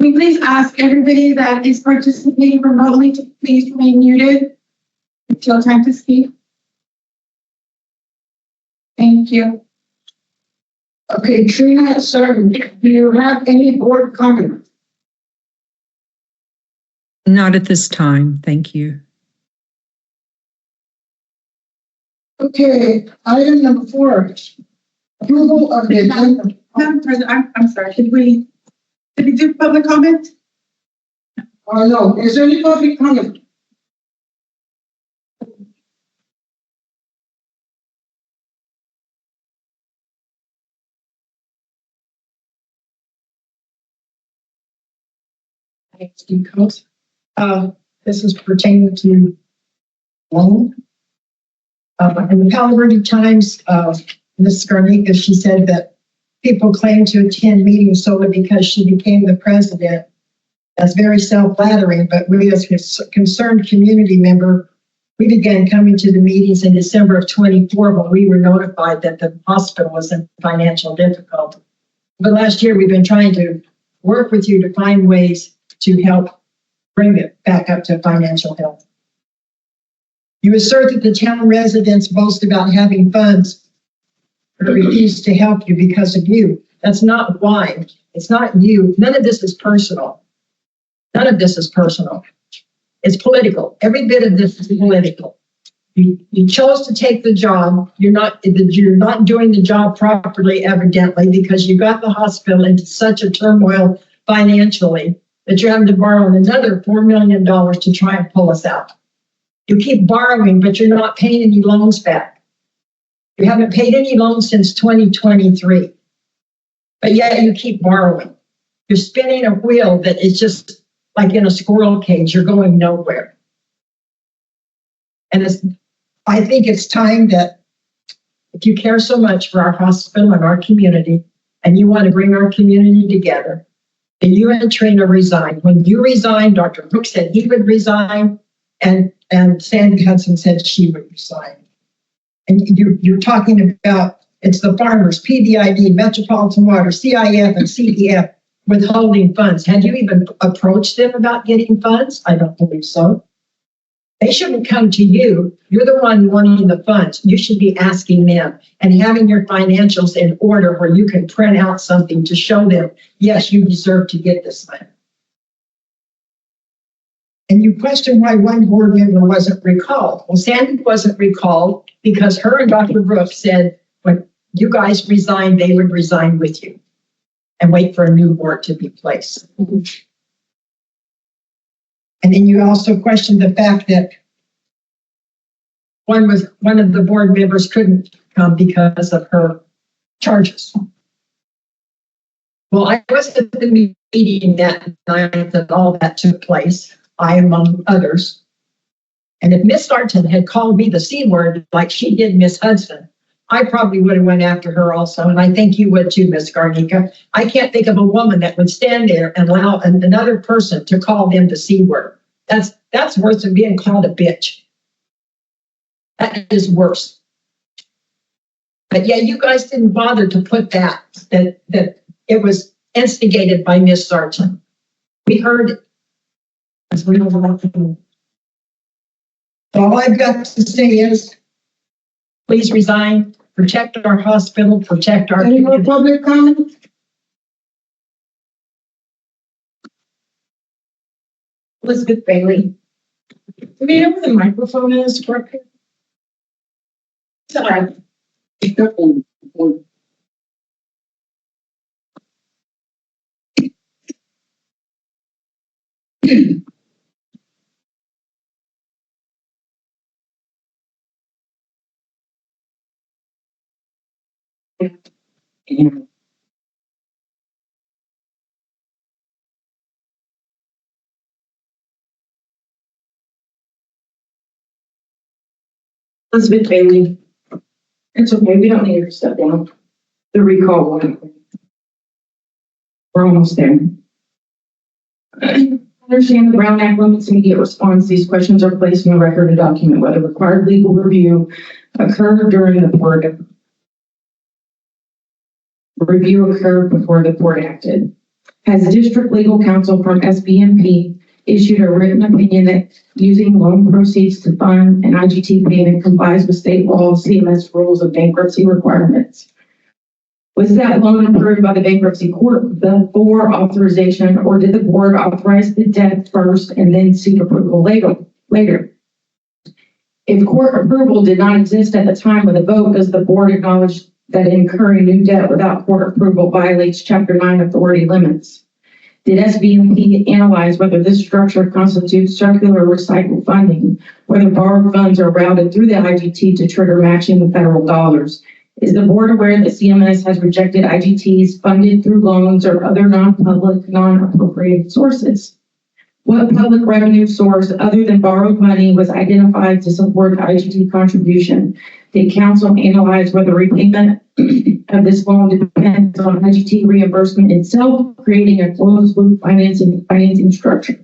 we please ask everybody that is participating remotely to please remain muted until time to speak? Thank you. Okay, Trina, sir, do you have any board comment? Not at this time, thank you. Okay, item number 4, approval of the agenda. Madam President, I'm sorry, did we do public comment? No, is there any public comment? Thanks, Decos. This is pertaining to loan. In the Palo Verde Times, Ms. Garnica, she said that people claim to attend meetings solely because she became the president. That's very self-flattering, but we as a concerned community member, we began coming to the meetings in December of 24 when we were notified that the hospital was in financial difficulty. But last year, we've been trying to work with you to find ways to help bring it back up to financial health. You assert that the town residents boast about having funds, but refuse to help you because of you. That's not why. It's not you. None of this is personal. None of this is personal. It's political. Every bit of this is political. You chose to take the job. You're not doing the job properly, evidently, because you got the hospital into such a turmoil financially that you're having to borrow another $4 million to try and pull us out. You keep borrowing, but you're not paying any loans back. You haven't paid any loans since 2023, but yet you keep borrowing. You're spinning a wheel that is just like in a squirrel cage. You're going nowhere. And I think it's time that if you care so much for our hospital and our community, and you want to bring our community together, that you and Trina resign. When you resigned, Dr. Brooks said he would resign, and Sandy Hudson said she would resign. And you're talking about, it's the farmers, PBID, Metropolitan Water, CIF, and CEF withholding funds. Had you even approached them about getting funds? I don't believe so. They shouldn't come to you. You're the one wanting the funds. You should be asking them and having your financials in order where you can print out something to show them, yes, you deserve to get this money. And you question why one board member wasn't recalled. Well, Sandy wasn't recalled because her and Dr. Brooks said when you guys resigned, they would resign with you and wait for a new board to be placed. And then you also questioned the fact that one of the board members couldn't come because of her charges. Well, I was at the meeting that night that all that took place, I among others. And if Miss Sarton had called me the C word like she did Miss Hudson, I probably would have went after her also. And I think you would too, Miss Garnica. I can't think of a woman that would stand there and allow another person to call them the C word. That's worse than being called a bitch. That is worse. But yeah, you guys didn't bother to put that it was instigated by Miss Sarton. We heard it. All I've got to say is, please resign, protect our hospital, protect our Any more public comment? Elizabeth Bailey. Do we know where the microphone is for up here? Sorry. Elizabeth Bailey. It's okay, we don't need her to step down. The recall one. We're almost there. Understand the Brown Act limits immediate response. These questions are placed in the record of document whether required legal review occurred during the board. Review occurred before the board acted. has district legal counsel from SBMP issued a written opinion that using loan proceeds to fund an IGT payment complies with state law, CMS rules of bankruptcy requirements? Was that loan approved by the bankruptcy court before authorization, or did the board authorize the debt first and then seek approval later? If court approval did not exist at the time of the vote, does the board acknowledge that incurring new debt without court approval violates Chapter 9 authority limits? Did SBMP analyze whether this structure constitutes circular recycled funding, whether borrowed funds are routed through the IGT to trigger matching with federal dollars? Is the board aware that CMS has rejected IGTs funded through loans or other non-public, non-appropriated sources? What public revenue source other than borrowed money was identified to support the IGT contribution? Did council analyze whether repayment of this loan depends on IGT reimbursement itself, creating a closed loop financing structure?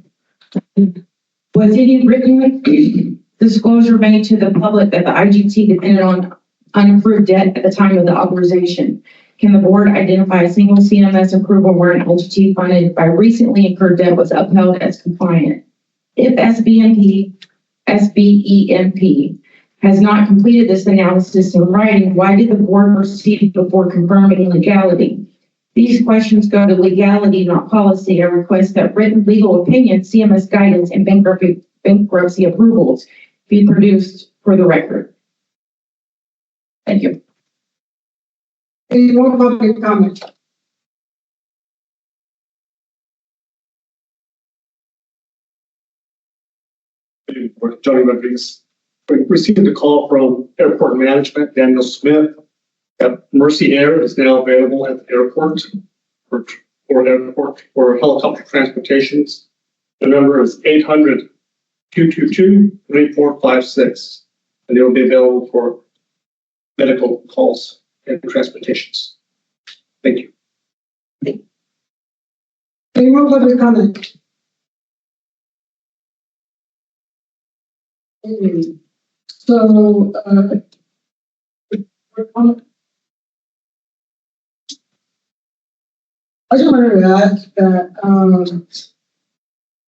Was any written disclosure made to the public that the IGT depended on unapproved debt at the time of the authorization? Can the board identify a single CMS approval where an IGT funded by recently incurred debt was upheld as compliant? If SBEMP has not completed this analysis in writing, why did the board proceed before confirming legality? These questions go to legality, not policy. I request that written legal opinion, CMS guidance, and bankruptcy approvals be produced for the record. Thank you. Any more public comment? Johnny Rodriguez. We received a call from airport management, Daniel Smith, that Mercy Air is now available at the airport for helicopter transportations. The number is 800-222-3456, and they will be available for medical calls and transportations. Thank you. Any more public comment? So, I just wanted to add that,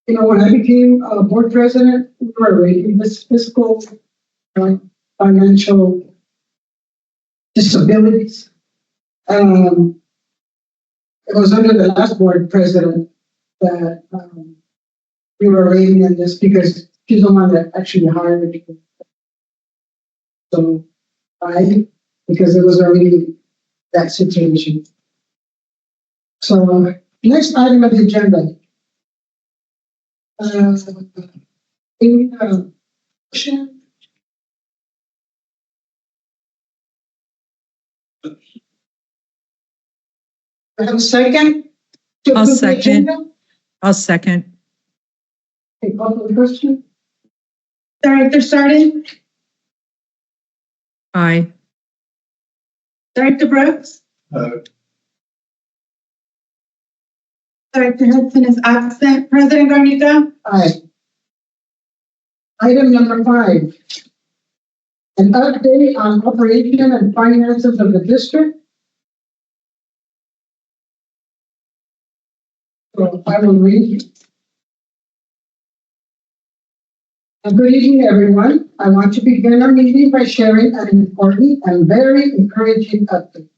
when I became a board president, we were rating this fiscal financial disabilities. It was under the last board president that we were rating in this because she's the one that actually hired me. So because it was already that situation. So next item of the agenda. Any question? I have a second? I'll second. I'll second. Okay, call for the question. Director Sardi, Aye. Director Brooks, Director Hudson is absent. President Garnica, Aye. Item number 5. An update on operation and finances of the district. So I will read. Good evening, everyone. I want to begin our meeting by sharing an important and very encouraging update.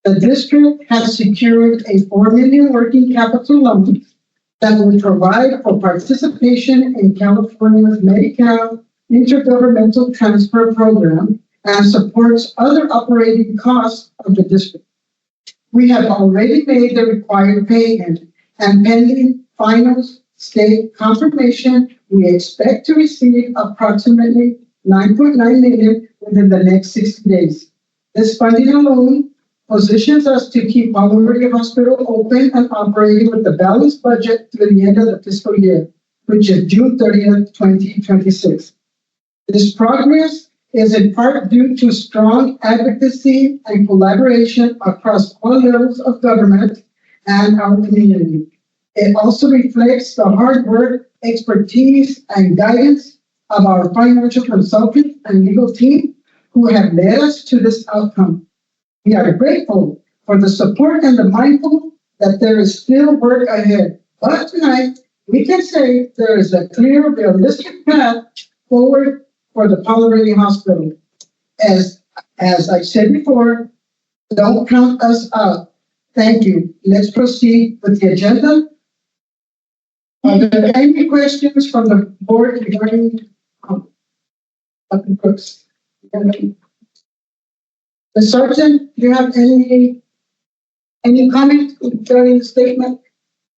The district has secured a $4 million working capital loan that will provide for participation in California's Medi-Cal intergovernmental transfer program and supports other operating costs of the district. We have already made the required payment, and pending final state confirmation, we expect to receive approximately $9.9 million within the next 60 days. This funding alone positions us to keep Palo Verde Hospital open and operating with a balanced budget through the end of the fiscal year, which is June 30th, 2026. This progress is in part due to strong advocacy and collaboration across all levels of government and our community. It also reflects the hard work, expertise, and guidance of our financial consultant and legal team who have led us to this outcome. We are grateful for the support and the mindful that there is still work ahead. But tonight, we can say there is a clear, realistic path forward for the Palo Verde Hospital. As I said before, don't count us out. Thank you. Let's proceed with the agenda. Are there any questions from the board regarding Dr. Brooks? The Sergeant, do you have any comment regarding the statement?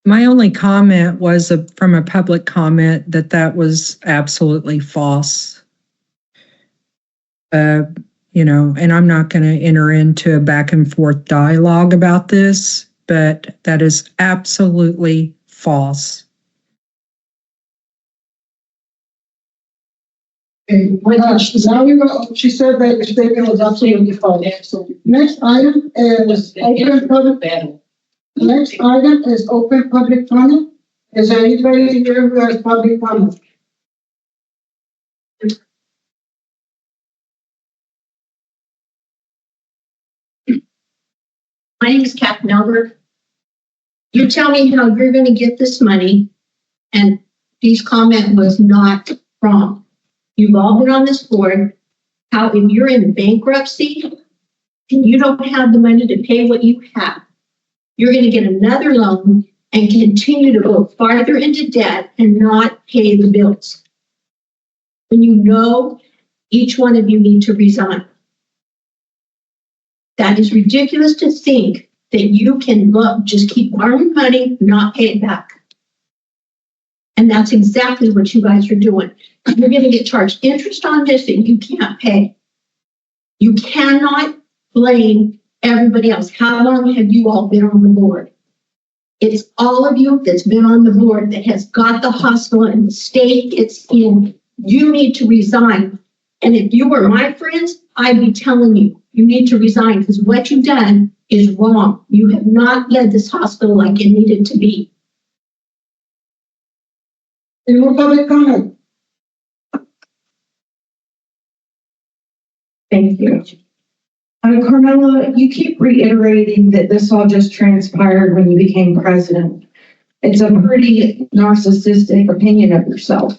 My only comment was from a public comment that was absolutely false. And I'm not going to enter into a back and forth dialogue about this, but that is absolutely false. Okay, now we will, she said that the statement was absolutely false. Next item is open public. Next item is open public comment. Is there anybody here who has public comment? My name is Kath Melber. You tell me how you're going to get this money, and Dee's comment was not wrong. You've all been on this board. How if you're in bankruptcy and you don't have the money to pay what you have, you're going to get another loan and continue to go farther into debt and not pay the bills. When you know each one of you need to resign. That is ridiculous to think that you can just keep borrowing money, not pay it back. And that's exactly what you guys are doing. You're going to get charged interest on this that you can't pay. You cannot blame everybody else. How long have you all been on the board? It's all of you that's been on the board that has got the hospital and the state it's in. You need to resign. And if you were my friends, I'd be telling you, you need to resign because what you've done is wrong. You have not led this hospital like it needed to be. Any more public comment? Thank you. Carmela, you keep reiterating that this all just transpired when you became president. It's a pretty narcissistic opinion of yourself.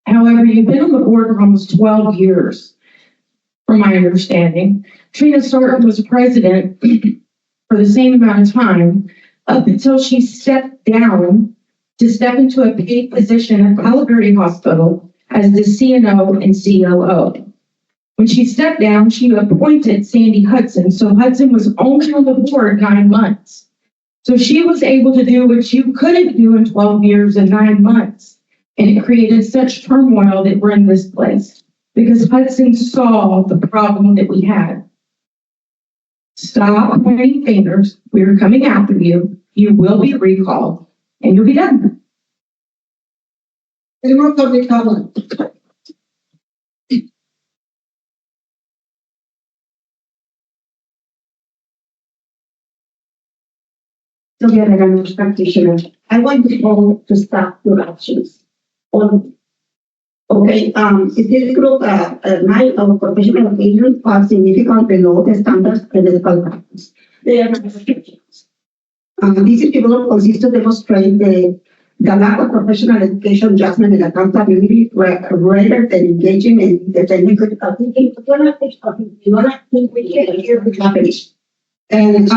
However, you've been on the board for almost 12 years, from my understanding. Trina Sarton was president for the same amount of time up until she stepped down to step into a paid position at Palo Verde Hospital as the CNO and COO. When she stepped down, she appointed Sandy Hudson, so Hudson was only on the board 9 months. So she was able to do what you couldn't do in 12 years and 9 months. And it created such turmoil that we're in this place because Hudson saw the problem that we had. Stop pointing fingers. We're coming after you. You will be recalled and you'll be done. Any more public comment? Sylvia, practitioner. I want you all to stop your actions. Okay, this group, my professional opinion are significantly below the standards of medical practice. They are not restrictions. These people consist to demonstrate the lack of professional education, judgment, and accountability rather than engaging in the technical thinking. You want to think we can hear what's happening. And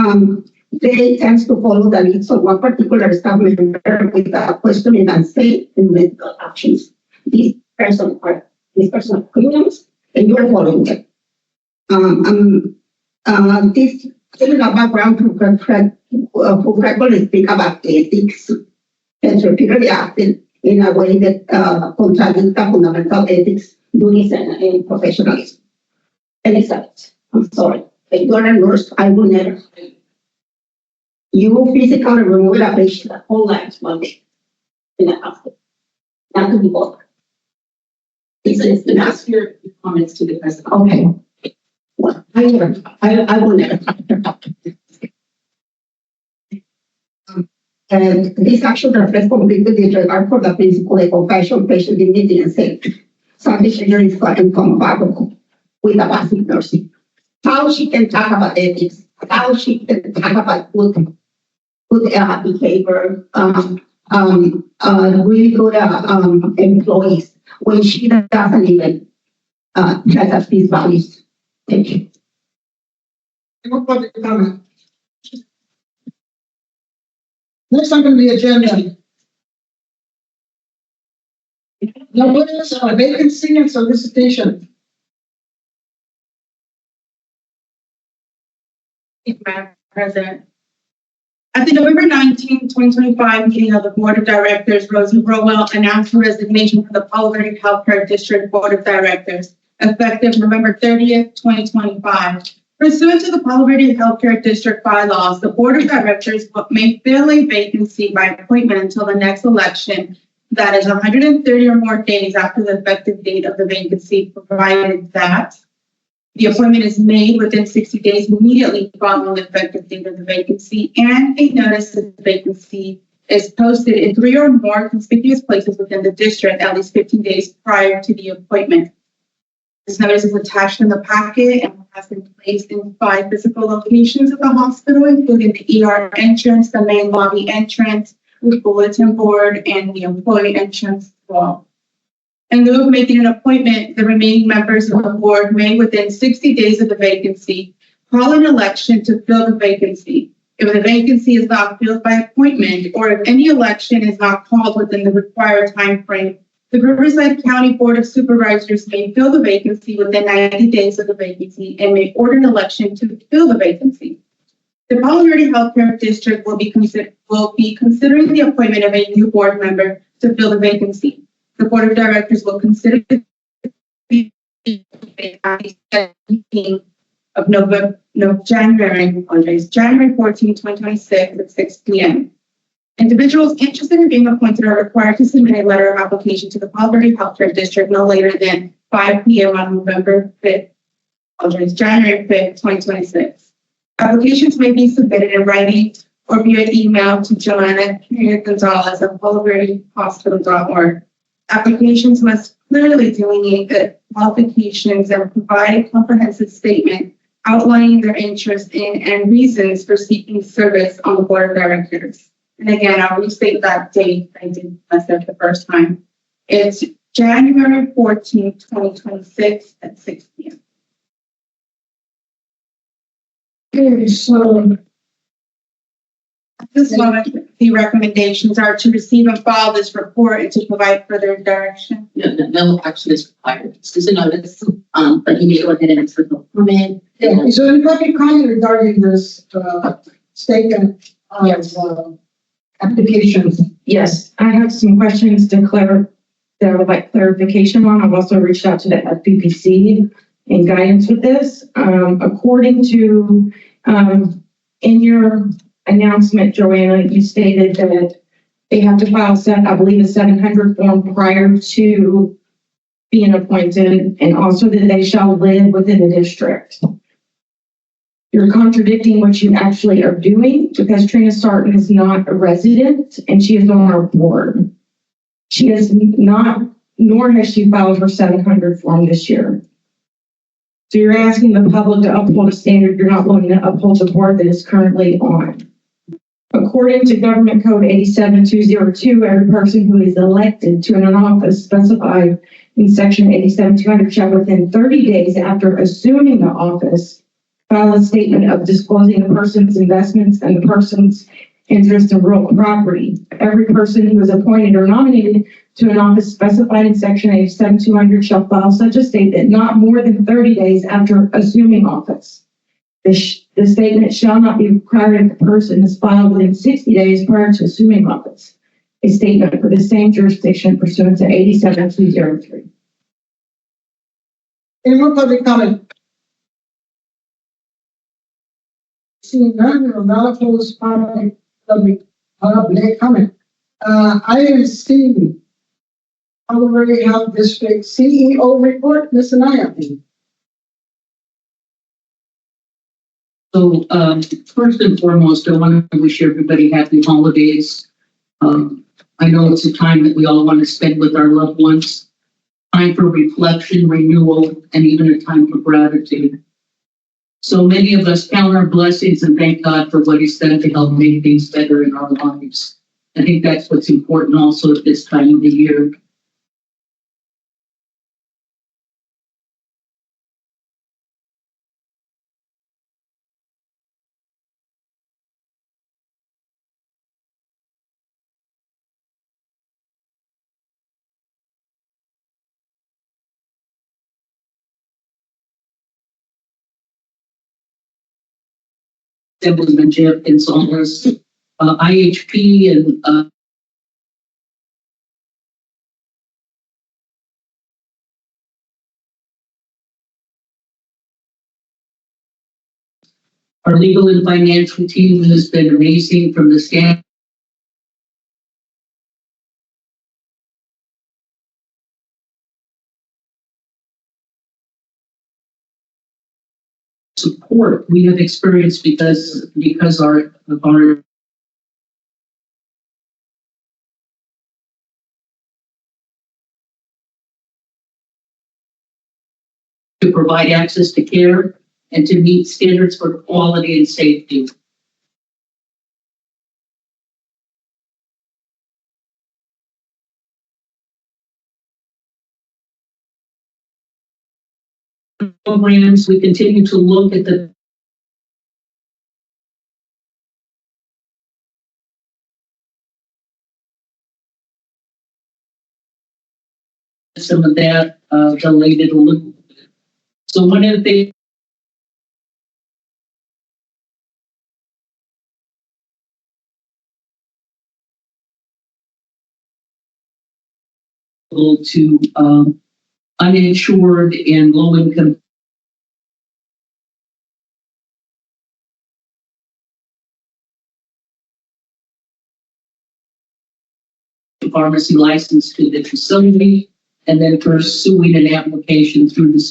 they tend to follow the needs of one particular staff member without questioning and say in medical actions. These person are criminals, and you are following them. This criminal background who frequently speak about ethics and repeatedly acting in a way that contradicts the fundamental ethics, duties, and professionalism. Elizabeth, I'm sorry. If you are a nurse, I will never. You physically remove a patient whole life one day in a hospital. Not to be bothered. It's the ask your comments to the president. Okay. Well, I will never. And this action reflects completely disregard for the principle of compassion, patient dignity, and safety. Some behavior is incompatible with a basic nursing. How she can talk about ethics, how she can talk about good good behavior, really good employees when she doesn't even check up these values. Thank you. Any more public comment? Next item on the agenda. Notice of vacancy and solicitation. Madam President. At the November 19, 2025 meeting of the Board of Directors, Rosie Rowell announced her resignation from the Palo Verde Healthcare District Board of Directors, effective November 30th, 2025. Pursuant to the Palo Verde Healthcare District bylaws, the Board of Directors may fill a vacancy by appointment until the next election, that is 130 or more days after the effective date of the vacancy, provided that the appointment is made within 60 days immediately following the effective date of the vacancy, and a notice of the vacancy is posted in 3 or more conspicuous places within the district at least 15 days prior to the appointment. This notice is attached in the packet and has been placed in 5 physical locations at the hospital, including the ER entrance, the main lobby entrance, the bulletin board, and the employee entrance wall. In lieu of making an appointment, the remaining members of the board may, within 60 days of the vacancy, call an election to fill the vacancy. If the vacancy is not filled by appointment, or if any election is not called within the required time frame, the Riverside County Board of Supervisors may fill the vacancy within 90 days of the vacancy and may order an election to fill the vacancy. The Palo Verde Healthcare District will be considering the appointment of a new board member to fill the vacancy. The Board of Directors will consider the of January 14, 2026 at 6 p.m. Individuals interested in being appointed are required to submit a letter of application to the Palo Verde Healthcare District no later than 5 p.m. on January 5th, 2026. Applications may be submitted in writing or via email to Joanna Gonzalez at paloverdehospital.org. Applications must clearly delineate the qualifications and provide a comprehensive statement outlining their interest in and reasons for seeking service on the Board of Directors. And again, I'll restate that date. I did mess up the first time. It's January 14, 2026 at 6 p.m. Okay, so At this moment, the recommendations are to receive and file this report and to provide further direction. No action is required. This is a notice, but you need to go ahead and answer the comment. is there any public comment regarding this statement of applications? Yes, I have some questions that I would like clarification on. I've also reached out to the FPPC in guidance with this. According to, in your announcement, Joanna, you stated that they have to file I believe a 700 form prior to being appointed, and also that they shall live within the district. You're contradicting what you actually are doing, because Trina Sarton is not a resident and she is on our board. She has not, nor has she filed her 700 form this year. So you're asking the public to uphold a standard you're not willing to uphold the board that is currently on. According to Government Code 87202, every person who is elected to an office specified in Section 87200 shall within 30 days after assuming the office file a statement of disclosing the person's investments and the person's interest in real property. Every person who is appointed or nominated to an office specified in Section 87200 shall file such a statement not more than 30 days after assuming office. The statement shall not be required if the person is filed within 60 days prior to assuming office. A statement for the same jurisdiction pursuant to 87203. Any more public comment? Seeing none, we will now close public comment. Item C, Palo Verde Health District CEO report, Ms. Anaya. So, first and foremost, I want to wish everybody happy holidays. I know it's a time that we all want to spend with our loved ones, time for reflection, renewal, and even a time for gratitude. So many of us count our blessings and thank God for what he's done to help make things better in our lives. I think that's what's important also at this time of the year. Implementation in Solaris, IHP and our legal and financial team has been amazing from the stand. Support we have experienced because of our to provide access to care and to meet standards for quality and safety. Programs, we continue to look at the some of that delayed it a little bit. So one of the things to uninsured and low income pharmacy license to the facility, and then pursuing an application through the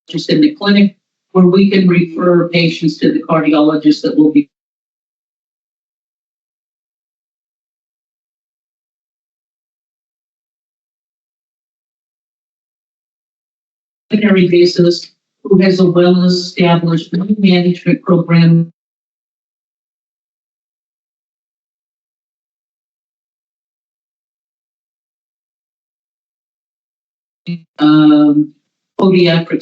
just in the clinic where we can refer patients to the cardiologist that will be primary basis, who has a well-established management program. Podiatric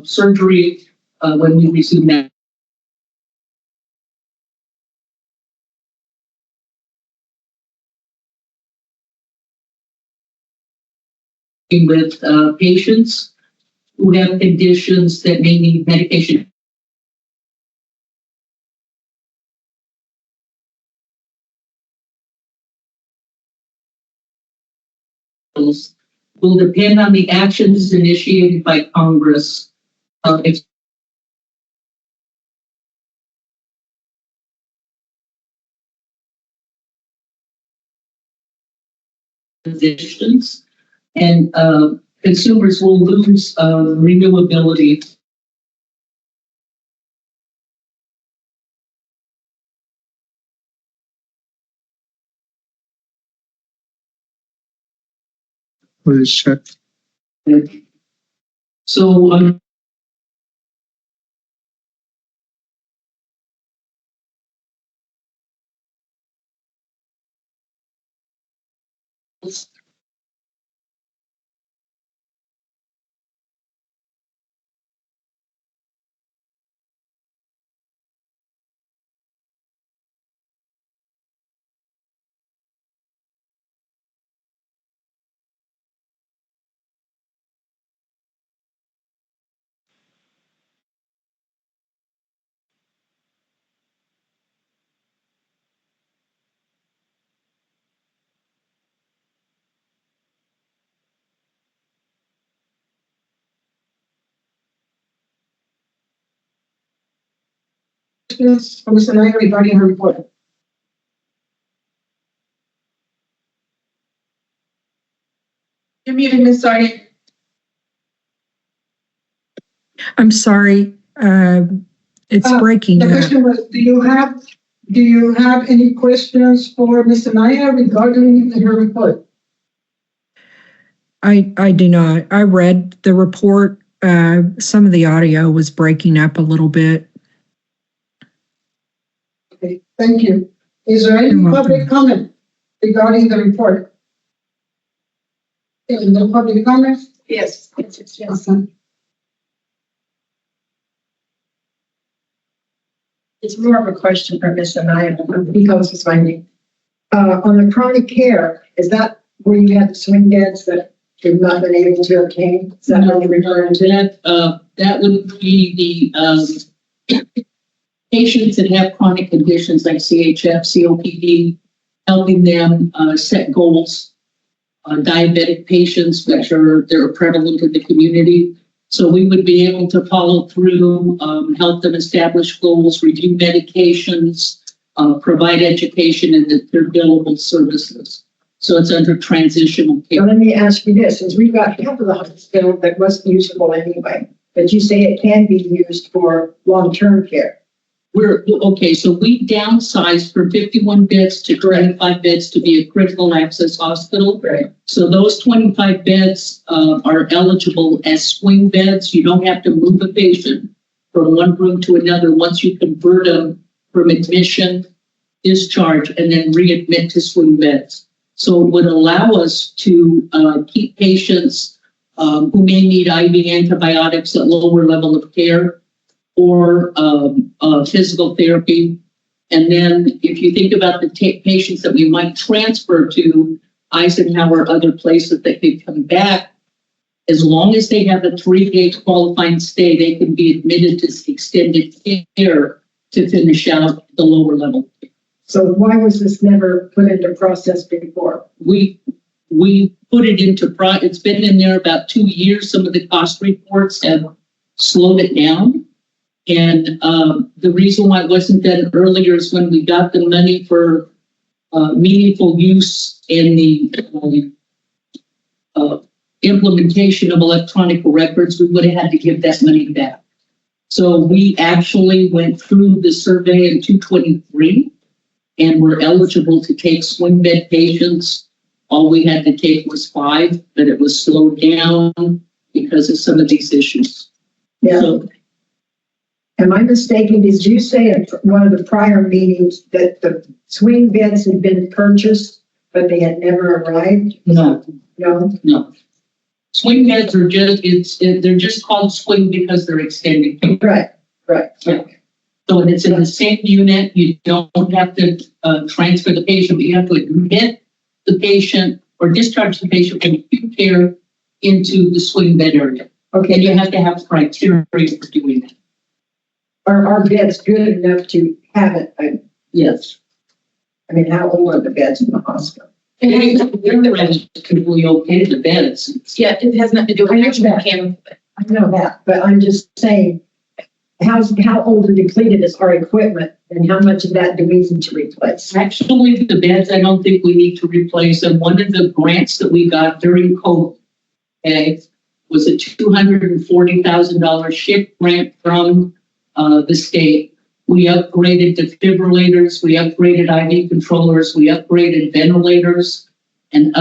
surgery when we resume that. With patients who have conditions that may need medication. Will depend on the actions initiated by Congress. If physicians and consumers will lose renewability. Please check. So Questions from Mr. Knight regarding her report? You're muted, Ms. Sardi. I'm sorry, it's breaking The up. question was, do Do you have any questions for Ms. Anaya regarding her report? I do not. I read the report. Some of the audio was breaking up a little bit. Okay, thank you. Is there any You're welcome. public comment regarding the report? Okay, no public comments? Yes. Awesome. It's more of a question for Ms. Anaya, because it's my name. On the chronic care, is that where you had the swing beds that you've not been able to obtain? Is that what you're referring to? That would be the patients that have chronic conditions like CHF, COPD, helping them set goals. Diabetic patients, which they're prevalent in the community. So we would be able to follow through, help them establish goals, review medications, provide education, and their billable services. So it's under transitional care. So let me ask you this, since we've got half of the hospital that wasn't usable anyway, but you say it can be used for long-term care. So we downsized from 51 beds to 25 beds to be a critical access hospital. Right. So those 25 beds are eligible as swing beds. You don't have to move a patient from one room to another once you convert them from admission, discharge, and then readmit to swing beds. So it would allow us to keep patients who may need IV antibiotics at lower level of care, or physical therapy. And then if you think about the patients that we might transfer to Eisenhower or other places that could come back, as long as they have a 3-day qualifying stay, they can be admitted to extended care to finish out the lower level. So why was this never put into process before? We put it into it's been in there about 2 years. Some of the cost reports have slowed it down. And the reason why it wasn't done earlier is when we got the money for meaningful use in the implementation of electronic records, we would have had to give that money back. So we actually went through the survey in 223 and were eligible to take swing bed patients. All we had to take was 5, but it was slowed down because of some of these issues. Yeah. So, Am I mistaken? Did you say at one of the prior meetings that the swing beds had been purchased, but they had never arrived? no. No? Swing beds are they're just called swing because they're extended care. Right. Yeah. So it's in the same unit. You don't have to transfer the patient, but you have to admit the patient or discharge the patient from acute care into the swing bed area. Okay. And you have to have criteria for doing that. Are our beds good enough to have it? Yes. I mean, how old are the beds in the hospital? They're relatively okay, the beds. Yeah, it has nothing to do with I know actual that. camp. I know that, but I'm just saying, how old and depleted is our equipment, and how much of that do we need to replace? Actually, the beds, I don't think we need to replace them. One of the grants that we got during COVID, okay, was a $240,000 SHIP grant from the state. We upgraded defibrillators, we upgraded IV controllers, we upgraded ventilators, and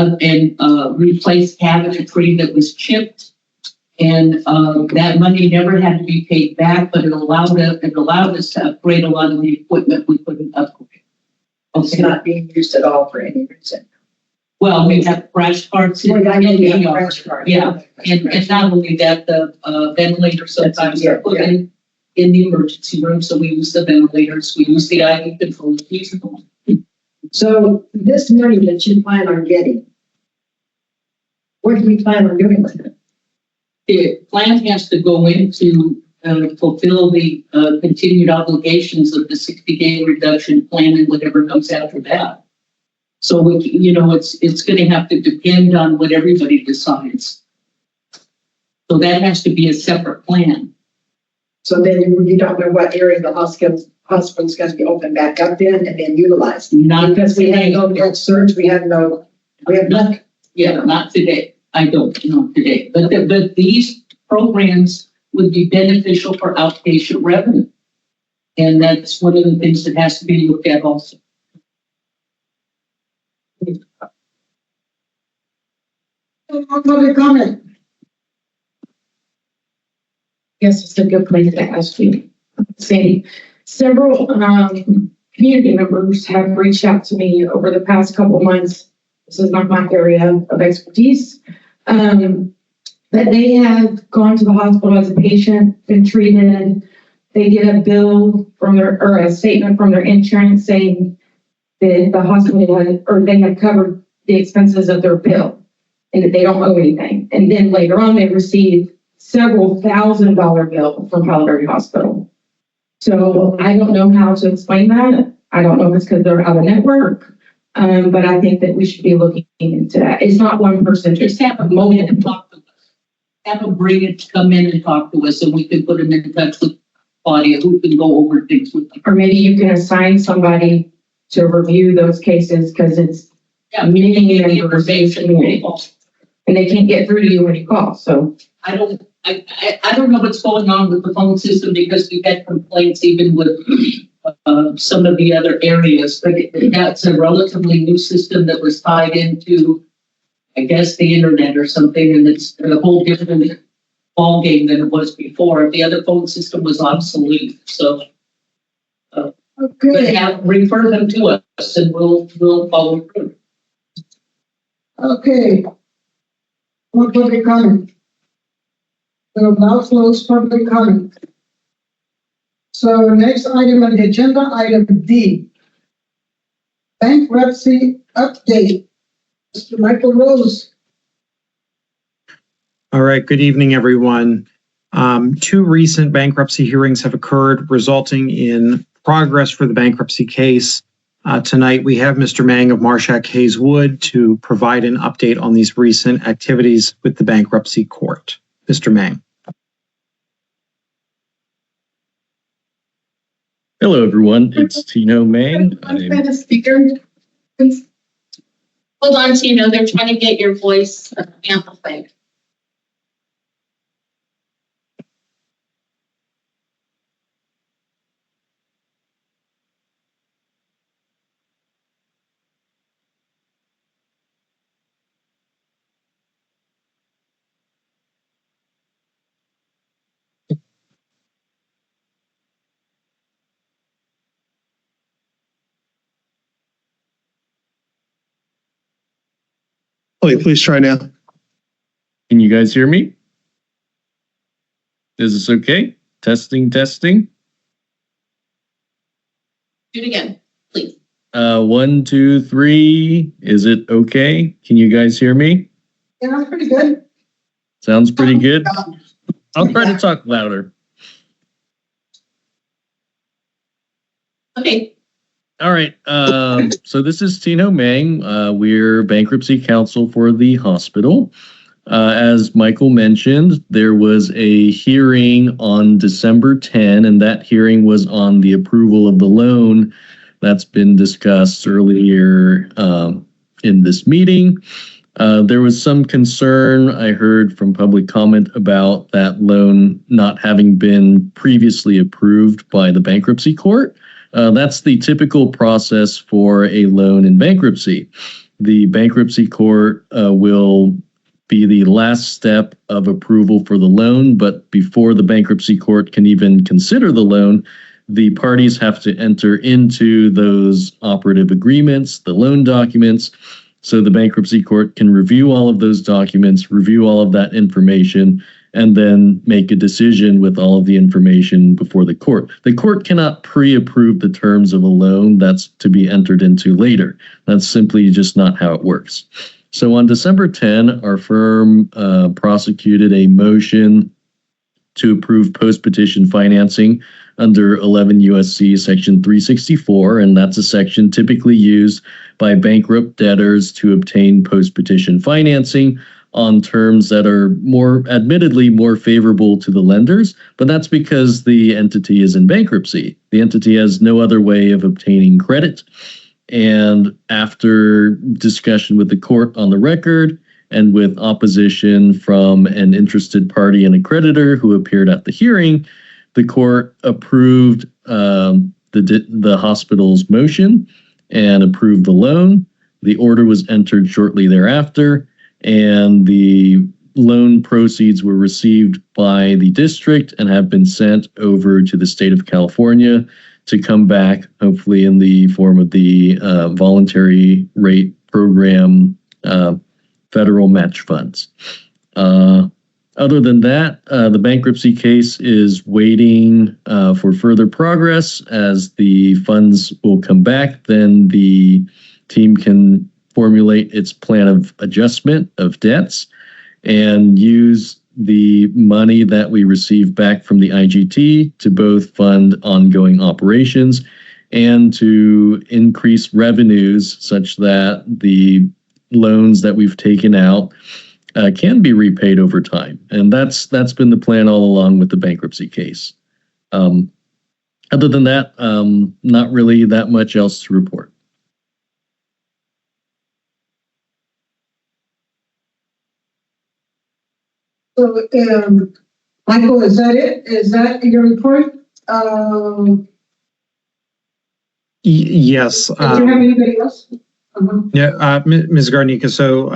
replaced cabinetry that was chipped. And that money never had to be paid back, but it allowed us to upgrade a lot of the equipment we couldn't upgrade. It's not being used at all for any reason. Well, we have crash parts in Well, I know we have ER. crash cards. Yeah, and not only that, the ventilators sometimes are put Yeah. in the emergency room, so we use the ventilators, we use the IV controllers. So this money that you plan on getting, what do you plan on doing with it? The plan has to go into fulfill the continued obligations of the 60-day reduction plan and whatever comes after that. So it's going to have to depend on what everybody decides. So that has to be a separate plan. So then you don't know what area the hospital's going to be open back up in and then utilized. Not Because we have today. no med surge, we have nothing. Yeah, not today. I don't know today. But these programs would be beneficial for outpatient revenue. And that's one of the things that has to be looked at also. Public comment. Yes, it's a good place to ask you. Sandy, several community members have reached out to me over the past couple of months. This is not my area of expertise. That they have gone to the hospital as a patient, been treated. They get a bill from their, or a statement from their insurance saying that the hospital had, or they had covered the expenses of their bill and that they don't owe anything. And then later on, they receive several $1,000 bill from Palo Verde Hospital. So I don't know how to explain that. I don't know if it's because they're out of network, but I think that we should be looking into that. It's not one person, Just have a moment and talk to us. Have them bring it, come in and talk to us, and we can put them in touch with Claudia, who can go over things with them. or maybe you can assign somebody to review those cases because it's many members of the community. And they can't get through to you when you call, so. I don't know what's going on with the phone system because we've had complaints even with some of the other areas, but that's a relatively new system that was tied into, I guess, the internet or something, and it's a whole different ball game than it was before. The other phone system was obsolete, so but Okay, refer them to us and we'll follow through. okay. More public comment. We'll now close public comment. So next item on the agenda, item D. Bankruptcy update. Mr. Michael Rose. All right, good evening, everyone. Two recent bankruptcy hearings have occurred, resulting in progress for the bankruptcy case. Tonight, we have Mr. Mang of Marshak Hayes Wood to provide an update on these recent activities with the bankruptcy court. Mr. Mang. Hello, everyone. It's Tino Mang. The speaker, please. Hold on, Tino. They're trying to get your voice amplified. Wait, please try now. Can you guys hear me? Is this okay? Testing, testing. Do it again, please. 1, 2, 3. Is it okay? Can you guys hear me? Yeah, that's pretty good. Sounds pretty good. I'll try to talk louder. Okay. All right. So this is Tino Mang. We're bankruptcy counsel for the hospital. As Michael mentioned, there was a hearing on December 10, and that hearing was on the approval of the loan that's been discussed earlier in this meeting. There was some concern I heard from public comment about that loan not having been previously approved by the bankruptcy court. That's the typical process for a loan in bankruptcy. The bankruptcy court will be the last step of approval for the loan, but before the bankruptcy court can even consider the loan, the parties have to enter into those operative agreements, the loan documents, so the bankruptcy court can review all of those documents, review all of that information, and then make a decision with all of the information before the court. The court cannot pre-approve the terms of a loan that's to be entered into later. That's simply just not how it works. So on December 10, our firm prosecuted a motion to approve post-petition financing under 11 U.S.C. Section 364, and that's a section typically used by bankrupt debtors to obtain post-petition financing on terms that are admittedly more favorable to the lenders, but that's because the entity is in bankruptcy. The entity has no other way of obtaining credit. And after discussion with the court on the record and with opposition from an interested party and a creditor who appeared at the hearing, the court approved the hospital's motion and approved the loan. The order was entered shortly thereafter, and the loan proceeds were received by the district and have been sent over to the state of California to come back, hopefully in the form of the voluntary rate program federal match funds. Other than that, the bankruptcy case is waiting for further progress. As the funds will come back, then the team can formulate its plan of adjustment of debts and use the money that we receive back from the IGT to both fund ongoing operations and to increase revenues such that the loans that we've taken out can be repaid over time. And that's been the plan all along with the bankruptcy case. Other than that, not really that much else to report. So, Michael, is that it? Is that your report? Yes. Do you have anybody else? Yeah, Ms. Garnica, so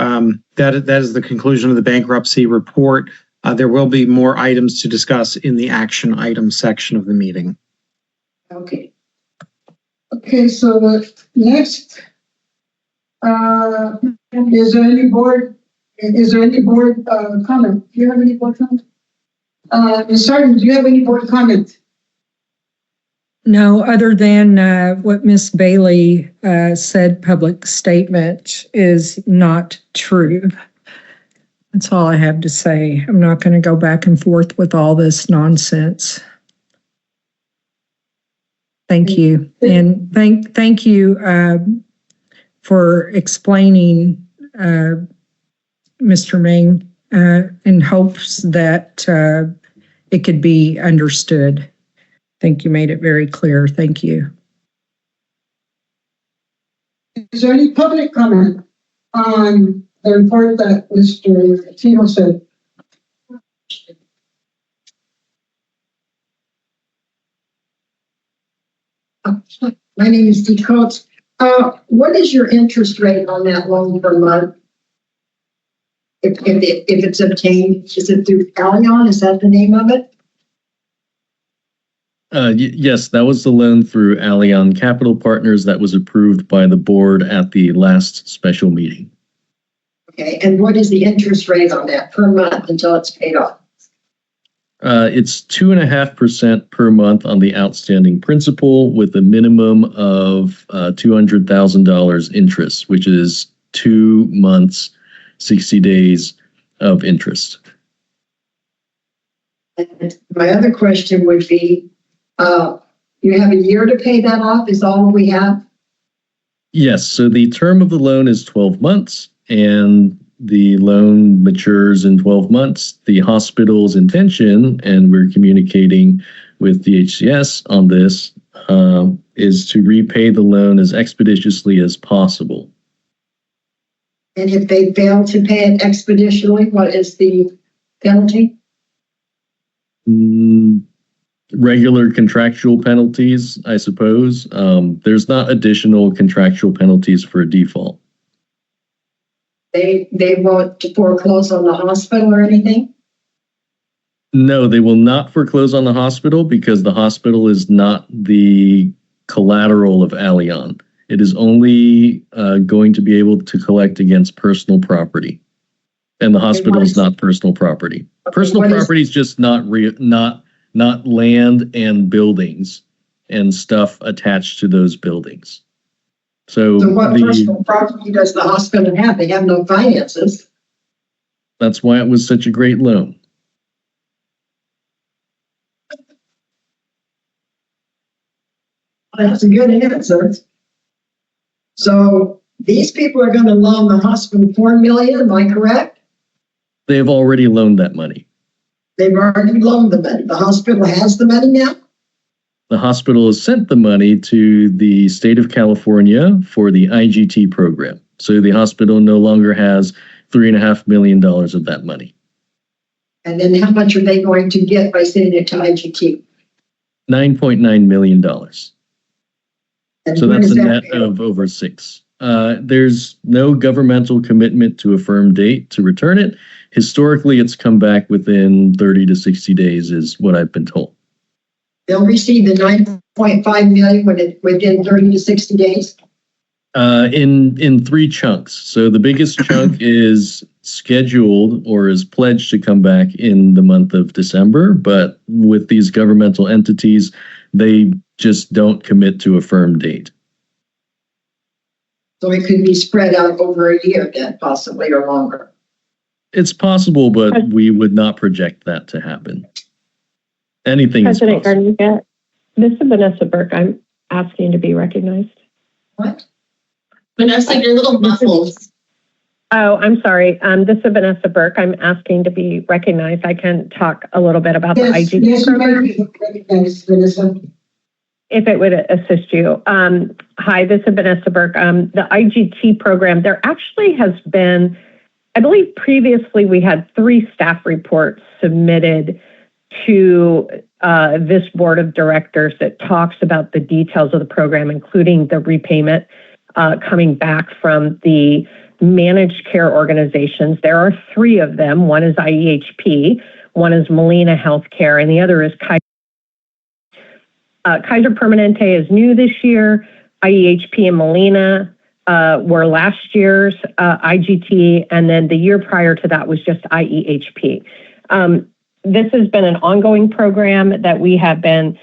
that is the conclusion of the bankruptcy report. There will be more items to discuss in the action items section of the meeting. Okay. Okay, so the next, is there any board comment? Do you have any board comment? Ms. Sargent, do you have any board comment? No, other than what Miss Bailey said, public statement is not true. That's all I have to say. I'm not going to go back and forth with all this nonsense. Thank you. And thank you for explaining, Mr. Ming, in hopes that it could be understood. I think you made it very clear. Thank you. Is there any public comment on the report that Mr. Tino said? My name is Dee Coates. What is your interest rate on that loan per month? If it's obtained, is it through Allion? Is that the name of it? Yes, that was the loan through Allion Capital Partners that was approved by the board at the last special meeting. Okay, and what is the interest rate on that per month until it's paid off? It's 2.5% per month on the outstanding principal with a minimum of $200,000 interest, which is 2 months, 60 days of interest. And my other question would be, you have a year to pay that off is all we have? Yes, so the term of the loan is 12 months and the loan matures in 12 months. The hospital's intention, and we're communicating with DHCS on this, is to repay the loan as expeditiously as possible. And if they fail to pay it expeditiously, what is the penalty? Regular contractual penalties, I suppose. There's not additional contractual penalties for a default. They won't foreclose on the hospital or anything? No, they will not foreclose on the hospital because the hospital is not the collateral of Allion. It is only going to be able to collect against personal property. And the hospital is not personal property. Personal property is just not land and buildings and stuff attached to those buildings. So what personal property does the hospital have? They have no finances. That's why it was such a great loan. That's a good answer. So these people are going to loan the hospital $4 million, am I correct? They've already loaned that money. They've already loaned the money. The hospital has the money now? The hospital has sent the money to the state of California for the IGT program. So the hospital no longer has $3.5 million of that money. And then how much are they going to get by sending it to IGT? $9.9 million. And So when that's is a that net paid? of over 6. There's no governmental commitment to a firm date to return it. Historically, it's come back within 30 to 60 days is what I've been told. They'll receive the 9.5 million within 30 to 60 days. In 3 chunks. So the biggest chunk is scheduled or is pledged to come back in the month of December. But with these governmental entities, they just don't commit to a firm date. So it could be spread out over a year then, possibly, or longer. It's possible, but we would not project that to happen. Anything is President possible. Garnica, this is Vanessa Burke. I'm asking to be recognized. What? Vanessa, you're a little muffled. Oh, I'm sorry. This is Vanessa Burke. I'm asking to be recognized. I can talk a little bit about the Yes, IGT yes, you program, may be recognized, Vanessa. if it would assist you. Hi, this is Vanessa Burke. The IGT program, there actually has been, I believe previously we had 3 staff reports submitted to this board of directors that talks about the details of the program, including the repayment coming back from the managed care organizations. There are 3 of them. One is IEHP, one is Molina Healthcare, and the other is Kaiser Permanente is new this year. IEHP and Molina were last year's IGT, and then the year prior to that was just IEHP. This has been an ongoing program that we have been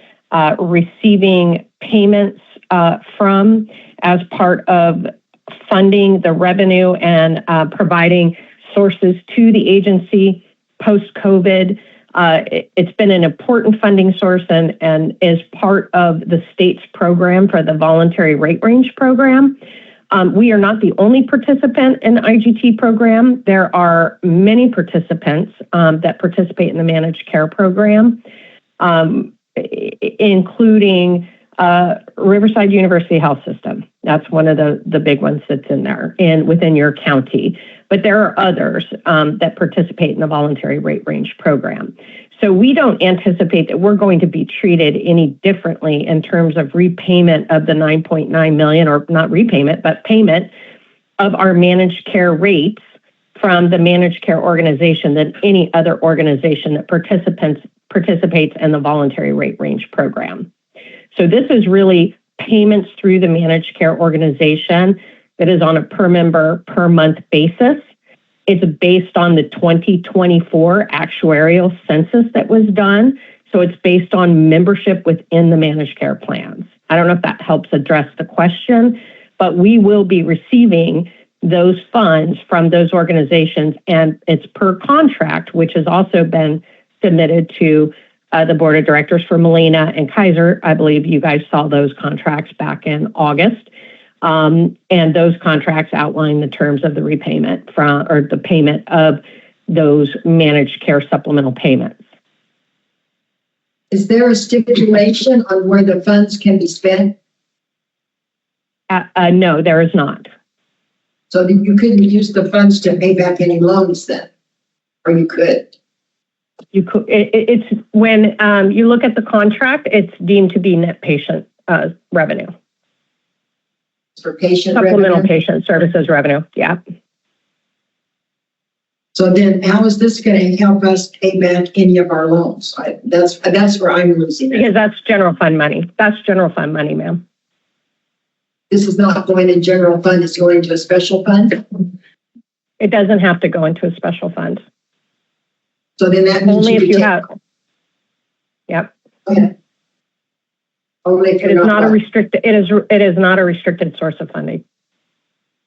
receiving payments from as part of funding the revenue and providing sources to the agency post-COVID. It's been an important funding source and is part of the state's program for the voluntary rate range program. We are not the only participant in the IGT program. There are many participants that participate in the managed care program, including Riverside University Health System. That's one of the big ones that's in there and within your county. But there are others that participate in the voluntary rate range program. So we don't anticipate that we're going to be treated any differently in terms of repayment of the 9.9 million, or not repayment, but payment of our managed care rates from the managed care organization than any other organization that participates in the voluntary rate range program. So this is really payments through the managed care organization that is on a per member per month basis. It's based on the 2024 actuarial census that was done. So it's based on membership within the managed care plans. I don't know if that helps address the question, but we will be receiving those funds from those organizations, and it's per contract, which has also been submitted to the board of directors for Molina and Kaiser. I believe you guys saw those contracts back in August. And those contracts outline the terms of the repayment or the payment of those managed care supplemental payments. Is there a stipulation on where the funds can be spent? No, there is not. So that you couldn't use the funds to pay back any loans then? Or you could? You could. It's when you look at the contract, it's deemed to be net patient revenue. For patient Supplemental revenue? patient services revenue, yeah. So then how is this going to help us pay back any of our loans? That's where I'm losing it. Because that's general fund money. That's general fund money, ma'am. This is not going in general fund, it's going to a special fund? It doesn't have to go into a special fund. So then that means Only if you take- have. Yep. Okay. Only if It you're is not a not restricted. It is not a restricted source of funding.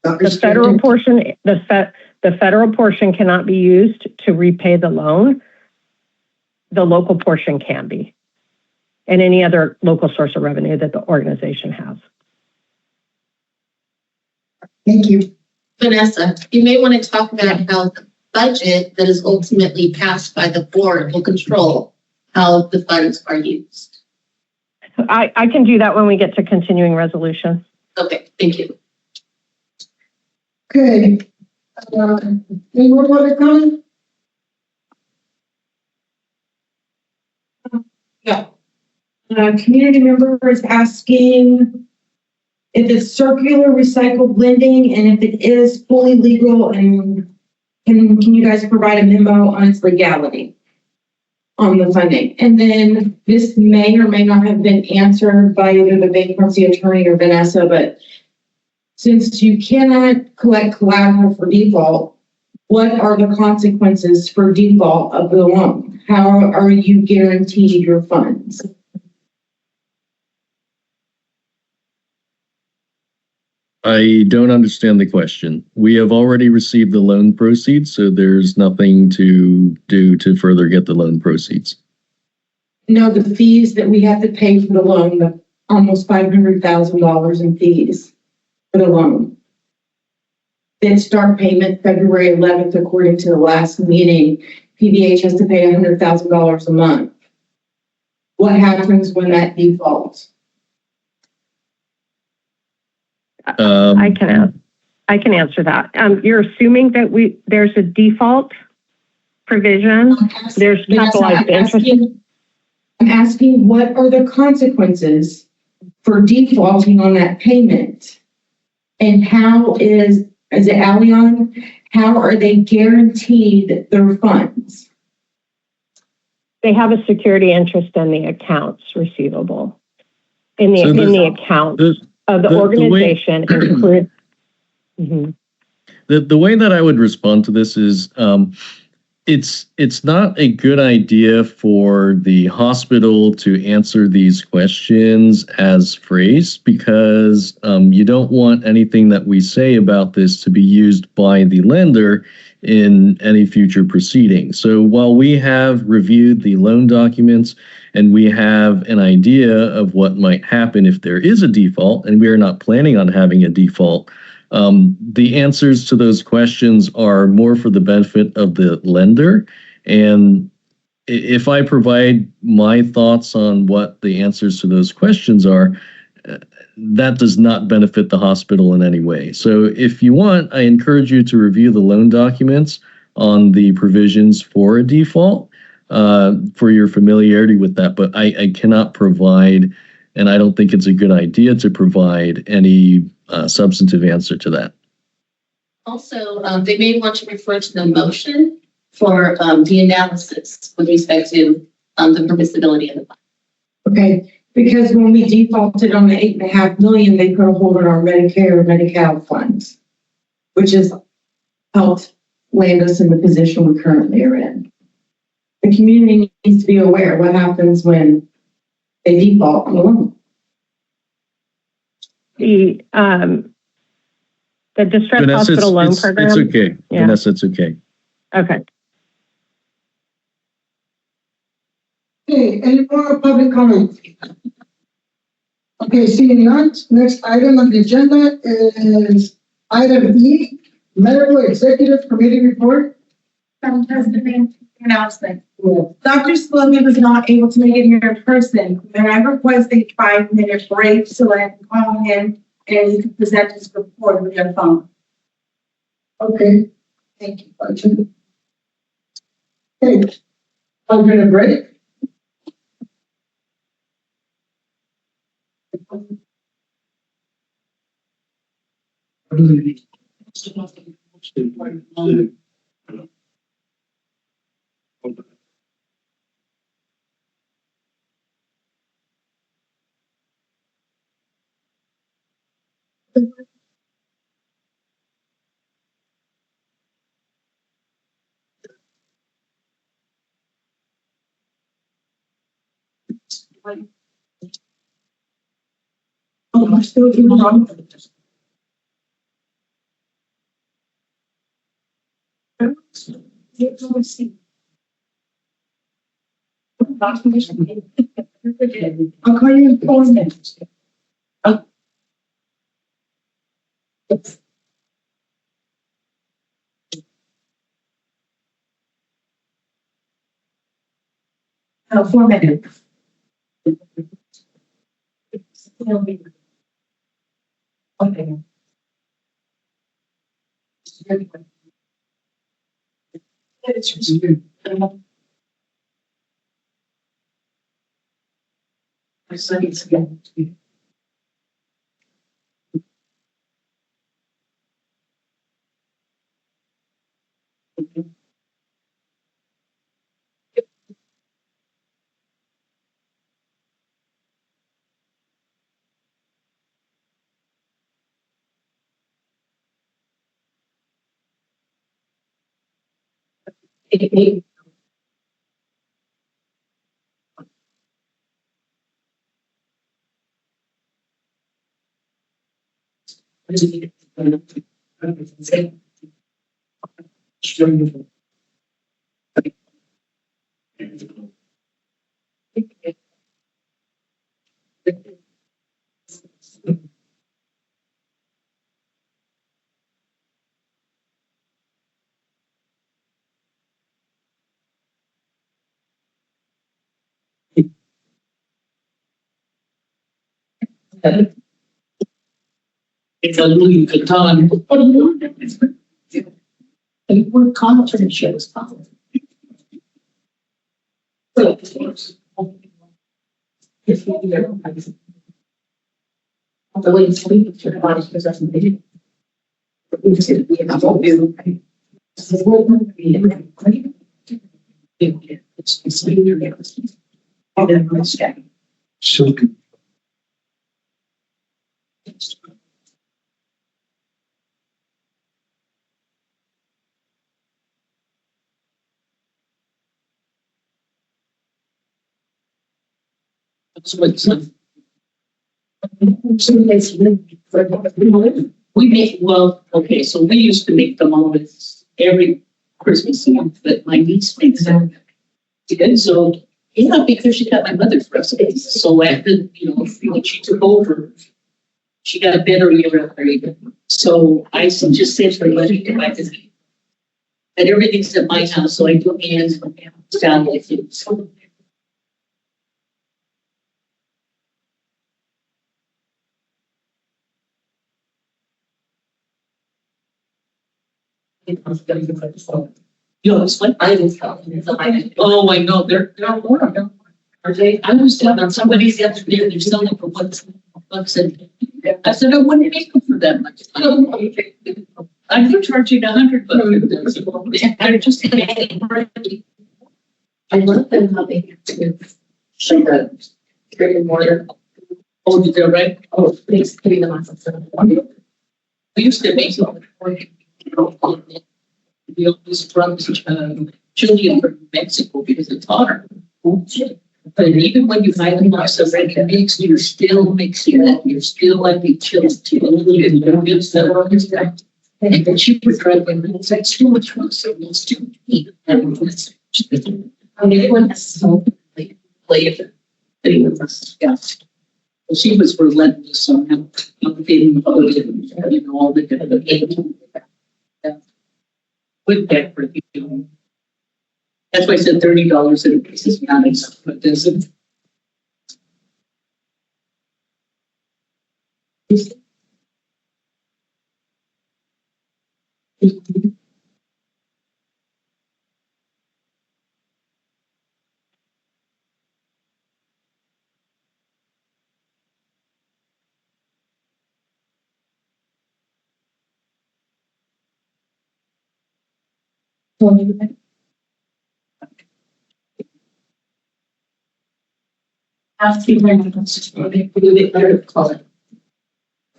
The restricted. federal portion, the federal portion cannot be used to repay the loan. The local portion can be, and any other local source of revenue that the organization has. Thank you. Vanessa, you may want to talk about how the budget that is ultimately passed by the board will control how the funds are used. I can do that when we get to continuing resolution. Okay, thank you. Okay. Any more public comment? Yeah. A community member is asking if it's circular recycled blending and if it is fully legal, and can you guys provide a memo on its legality on the funding? And then this may or may not have been answered by either the bankruptcy attorney or Vanessa, but since you cannot collect collateral for default, what are the consequences for default of the loan? How are you guaranteed your funds? I don't understand the question. We have already received the loan proceeds, so there's nothing to do to further get the loan proceeds. No, the fees that we have to pay for the loan, the almost $500,000 in fees for the loan. Then start payment February 11th, according to the last meeting. PBH has to pay $100,000 a month. What happens when that defaults? I can answer that. You're assuming that there's a default provision. There's capitalized interest. I'm asking what are the consequences for defaulting on that payment? And how is it Allianz? How are they guaranteed their funds? They have a security interest in the accounts receivable. In the account of the organization include. The way that I would respond to this is it's not a good idea for the hospital to answer these questions as phrased, because you don't want anything that we say about this to be used by the lender in any future proceedings. So while we have reviewed the loan documents and we have an idea of what might happen if there is a default, and we are not planning on having a default, the answers to those questions are more for the benefit of the lender. And if I provide my thoughts on what the answers to those questions are, that does not benefit the hospital in any way. So if you want, I encourage you to review the loan documents on the provisions for a default for your familiarity with that. But I cannot provide, and I don't think it's a good idea to provide any substantive answer to that. Also, they may want to refer to the motion for the analysis with respect to the permissibility of the fund. Okay, because when we defaulted on the $8.5 million, they put a hold on our Medicare and Medi-Cal funds, which has helped land us in the position we currently are in. The community needs to be aware what happens when they default on the loan. The distressed Vanessa, hospital loan program. It's okay. Yeah. Vanessa, it's okay. Okay. Okay, any more public comment? Okay, seeing none, next item on the agenda is item E, Medical Executive Committee Report. Madam President, announcement. Dr. Slowman was not able to make it here in person. May I request a 5-minute break so I can call him and he can present his report with your phone. Okay, thank you. Okay, 5-minute break. Oh, I'm still doing wrong. I'll call you in 4 minutes. No, 4 minutes. Okay. It's a Louis Vuitton. What conference shows? The way it's sleeping to the body because that's what they do. We make, well, okay, so we used to make them always every Christmas Eve, but my niece makes them. And so, yeah, because she got my mother's recipes. So after, when she took over, she got better year after year. So I just said to her, let me get my design. And everything's at my house, so I do hands down with you. So, it's like I was telling. Oh, I know, they're more of them. Are they? I was telling somebody the other day, they're selling for $1. I said, I wouldn't make them for that much. I'm charging $100. They're just. I love them how they do. Brick and mortar. Oh, did they right? Oh, please, putting them on something. We used to make them. We always brought chili from Mexico because it's hotter. But even when you buy them off the ready mix, you're still mixing that. You're still like the chili too. And then she would try them. It's like too much work, so it's too deep. And everyone has so flavor. Yeah. She was relentless on how feeling all the different. With that for you. That's why I said $30 and this is not enough, but does it?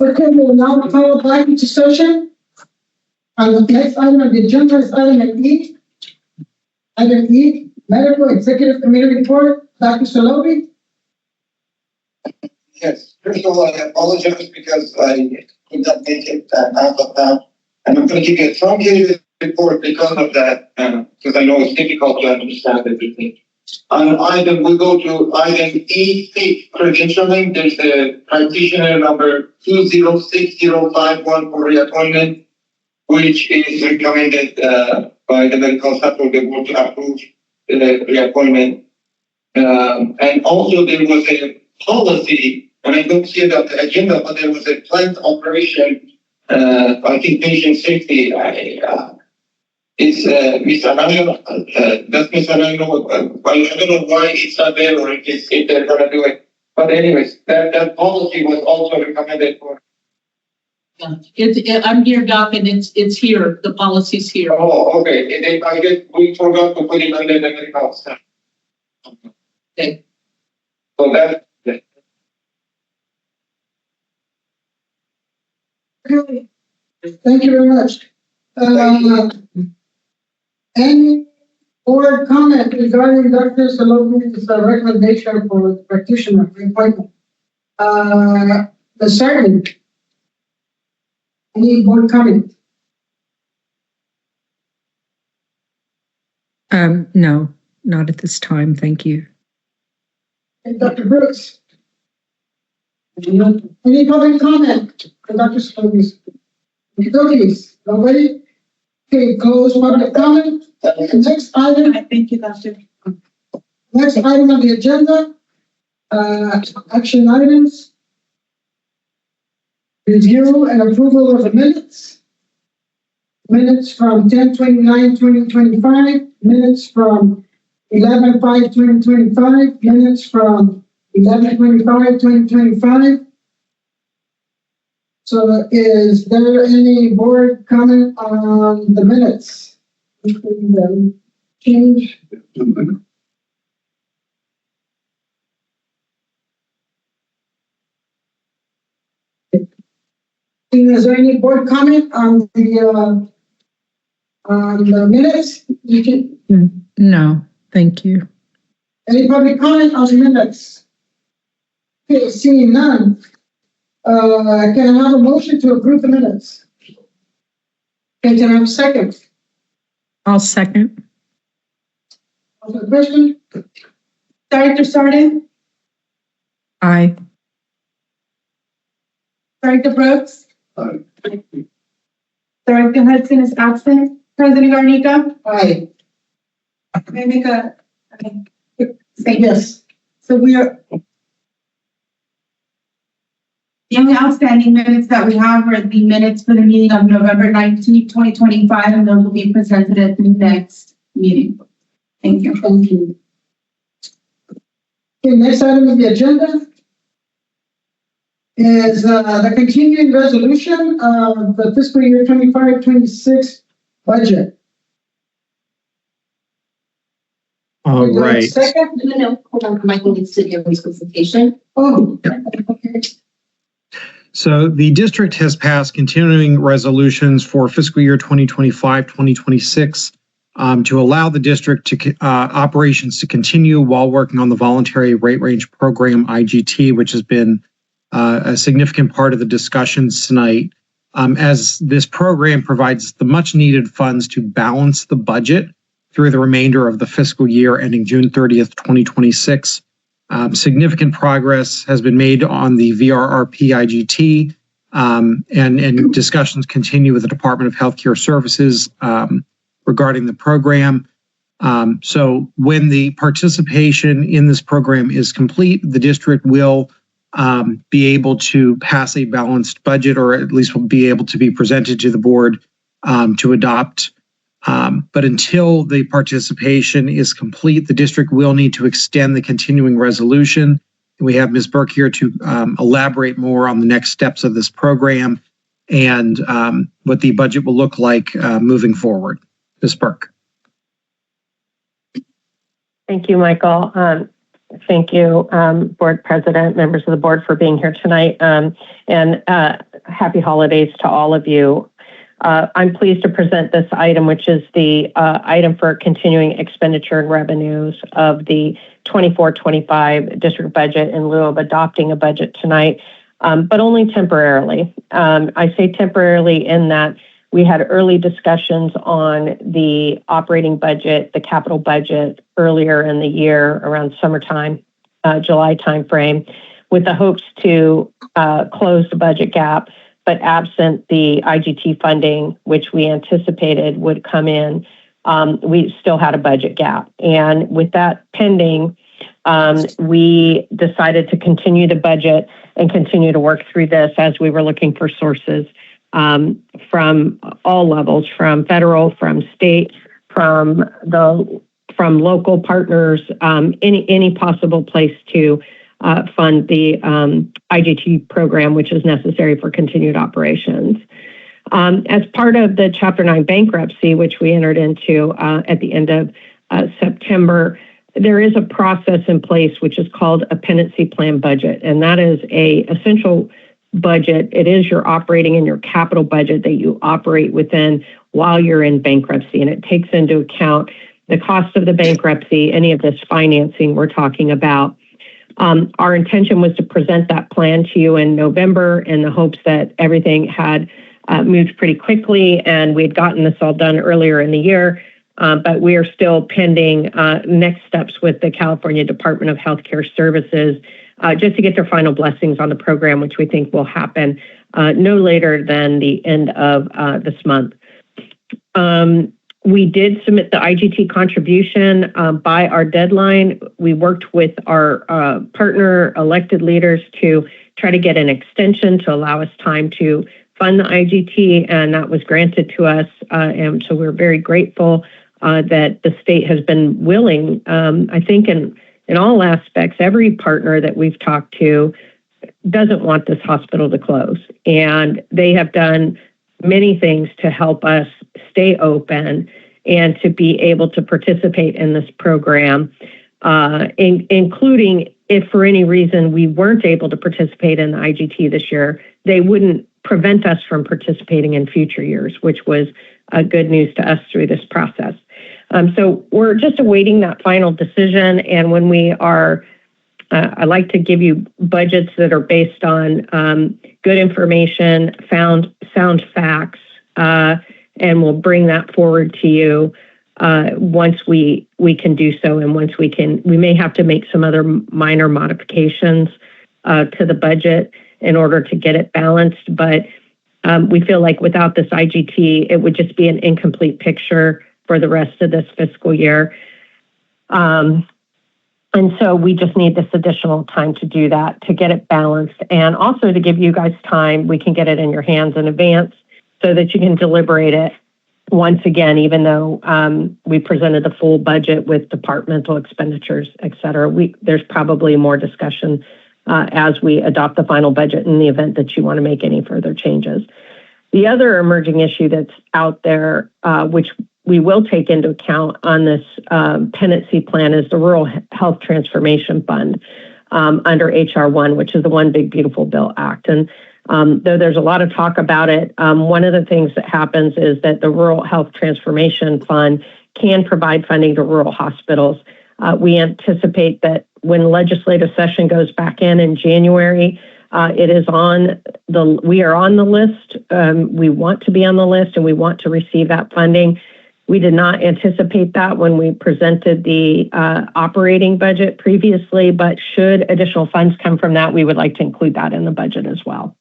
Okay, we'll now call back into session. And the next item on the agenda is item E. Item E, Medical Executive Committee Report, Dr. Salobi. Yes, first of all, I apologize because I could not make it out of town. And I'm going to give you a truncated report because of that, because I know it's difficult to understand everything. We go to item E6, credentialing. There's a practitioner number 206051 for reappointment, which is recommended by the medical staff of the board to approve the reappointment. And also there was a policy, and I don't see it on the agenda, but there was a plant operation, I think patient safety. It's Ms. Arano, that's Ms. Arano. I don't know why it's not there or if they're going to do it. But anyways, that policy was also recommended for. I'm here, Doc, and it's here. The policy's here. Oh, okay. I guess we forgot to put it under the medical staff. Okay. So that. Okay. Thank you very much. Any board comment regarding Dr. Salome's recommendation for practitioner appointment? The sergeant. Any board comment? No, not at this time. Thank you. And Dr. Brooks? Any public comment for Dr. Salome's? Cookies, nobody? Okay, close public comment. Next item. Thank you, Doctor. Next item on the agenda, action items. Review and approval of the minutes. Minutes from 10/29/2025, minutes from 11/5/2025, minutes from 11/25/2025. So is there any board comment on the minutes? Change. Is there any board comment on the minutes? You can. No, thank you. Any public comment on the minutes? Okay, seeing none. Can I have a motion to approve the minutes? Okay, can I have a second? I'll second. On the question? Director Sarden, Aye. Director Brooks, Aye. Director Hudson is absent. President Garnica, Aye. may I make a, say Yes. So we are, the only outstanding minutes that we have are the minutes for the meeting of November 19th, 2025, and those will be presented at the next meeting. Thank you. Thank you. Okay, next item on the agenda is the continuing resolution of the fiscal year 25-26 budget. All right. Second? No, hold on. Michael needs to give his presentation. Oh, okay. So the district has passed continuing resolutions for fiscal year 2025-2026 to allow the district to operations to continue while working on the voluntary rate range program IGT, which has been a significant part of the discussions tonight. As this program provides the much needed funds to balance the budget through the remainder of the fiscal year ending June 30th, 2026. Significant progress has been made on the VRRP IGT, and discussions continue with the Department of Healthcare Services regarding the program. So when the participation in this program is complete, the district will be able to pass a balanced budget, or at least will be able to be presented to the board to adopt. But until the participation is complete, the district will need to extend the continuing resolution. We have Ms. Burke here to elaborate more on the next steps of this program and what the budget will look like moving forward. Ms. Burke. Thank you, Michael. Thank you, Board President, members of the board, for being here tonight. And happy holidays to all of you. I'm pleased to present this item, which is the item for continuing expenditure and revenues of the 24-25 district budget in lieu of adopting a budget tonight, but only temporarily. I say temporarily in that we had early discussions on the operating budget, the capital budget earlier in the year around summertime, July timeframe, with the hopes to close the budget gap. But absent the IGT funding, which we anticipated would come in, we still had a budget gap. And with that pending, we decided to continue the budget and continue to work through this as we were looking for sources from all levels, from federal, from state, from local partners, any possible place to fund the IGT program, which is necessary for continued operations. As part of the Chapter 9 bankruptcy, which we entered into at the end of September, there is a process in place which is called a pendency plan budget, and that is a essential budget. It is your operating and your capital budget that you operate within while you're in bankruptcy, and it takes into account the cost of the bankruptcy, any of this financing we're talking about. Our intention was to present that plan to you in November in the hopes that everything had moved pretty quickly and we'd gotten this all done earlier in the year. But we are still pending next steps with the California Department of Healthcare Services just to get their final blessings on the program, which we think will happen no later than the end of this month. We did submit the IGT contribution by our deadline. We worked with our partner elected leaders to try to get an extension to allow us time to fund the IGT, and that was granted to us. And so we're very grateful that the state has been willing. I think in all aspects, every partner that we've talked to doesn't want this hospital to close. And they have done many things to help us stay open and to be able to participate in this program, including if for any reason we weren't able to participate in the IGT this year, they wouldn't prevent us from participating in future years, which was good news to us through this process. So we're just awaiting that final decision. And when we are, I like to give you budgets that are based on good information, sound facts, and we'll bring that forward to you once we can do so. And once we may have to make some other minor modifications to the budget in order to get it balanced. But we feel like without this IGT, it would just be an incomplete picture for the rest of this fiscal year. And so we just need this additional time to do that, to get it balanced, and also to give you guys time. We can get it in your hands in advance so that you can deliberate it once again, even though we presented the full budget with departmental expenditures, et cetera. There's probably more discussion as we adopt the final budget in the event that you want to make any further changes. The other emerging issue that's out there, which we will take into account on this pendency plan, is the Rural Health Transformation Fund under HR 1, which is the One Big Beautiful Bill Act. And though there's a lot of talk about it, one of the things that happens is that the Rural Health Transformation Fund can provide funding to rural hospitals. We anticipate that when legislative session goes back in January, we are on the list. We want to be on the list and we want to receive that funding. We did not anticipate that when we presented the operating budget previously, but should additional funds come from that, we would like to include that in the budget as well.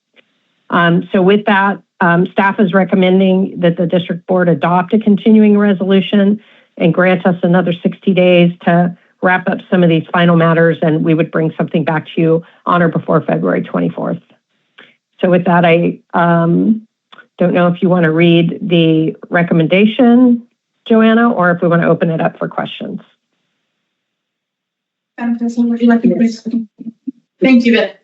So with that, staff is recommending that the district board adopt a continuing resolution and grant us another 60 days to wrap up some of these final matters, and we would bring something back to you on or before February 24th. So with that, I don't know if you want to read the recommendation, Joanna, or if we want to open it up for questions. Madam President, would you like to raise something? Thank you, Beth.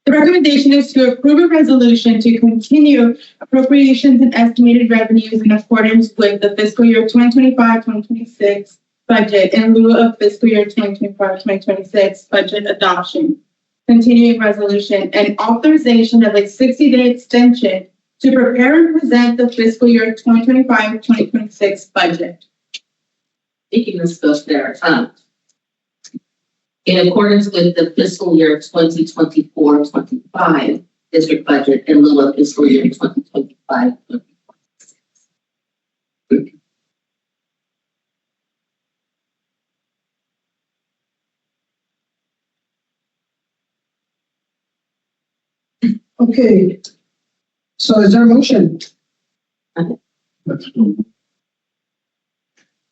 The recommendation is to approve a resolution to continue appropriations and estimated revenues in accordance with the fiscal year 2025-2026 budget in lieu of fiscal year 2025-2026 budget adoption. Continuing resolution and authorization of a 60-day extension to prepare and present the fiscal year 2025-2026 budget. Thank you, Ms. Bush-There. In accordance with the fiscal year 2024-25 district budget in lieu of fiscal year 2025-2026. Okay, so is there a motion?